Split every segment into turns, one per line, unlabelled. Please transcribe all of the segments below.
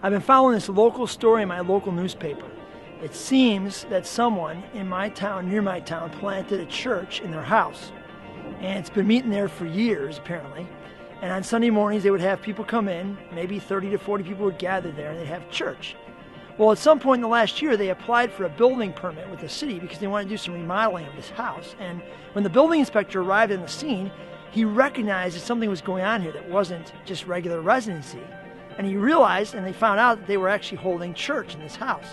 I've been following this local story in my local newspaper. It seems that someone in my town, near my town, planted a church in their house. And it's been meeting there for years, apparently. And on Sunday mornings, they would have people come in, maybe 30 to 40 people would gather there, and they'd have church. Well, at some point in the last year, they applied for a building permit with the city because they wanted to do some remodeling of this house. And when the building inspector arrived on the scene, he recognized that something was going on here that wasn't just regular residency. And he realized, and they found out, that they were actually holding church in this house.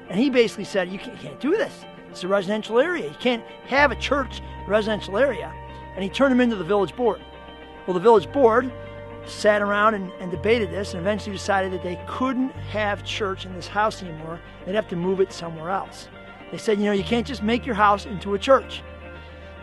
And he basically said, you can't do this. It's a residential area. You can't have a church residential area. And he turned him into the village board. Well, the village board sat around and debated this and eventually decided that they couldn't have church in this house anymore. They'd have to move it somewhere else. They said, you can't just make your house into a church.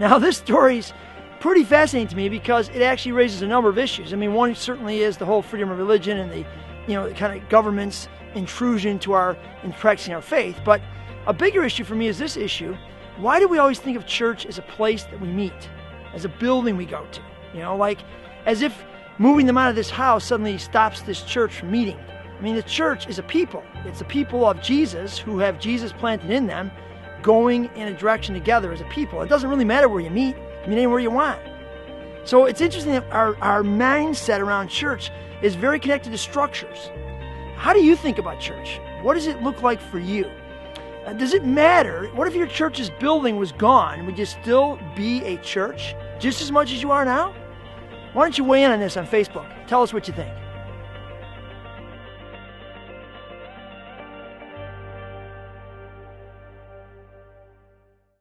Now, this story's pretty fascinating to me because it actually raises a number of issues. I mean, one certainly is the whole freedom of religion and the kind of government's intrusion in practicing our faith. But a bigger issue for me is this issue. Why do we always think of church as a place that we meet, as a building we go to? Like as if moving them out of this house suddenly stops this church from meeting. I mean, the church is a people. It's a people of Jesus who have Jesus planted in them, going in a direction together as a people. It doesn't really matter where you meet. You meet anywhere you want. So it's interesting that our mindset around church is very connected to structures. How do you think about church? What does it look like for you? Does it matter? What if your church's building was gone? Would you still be a church just as much as you are now? Why don't you weigh in on this on Facebook? Tell us what you think.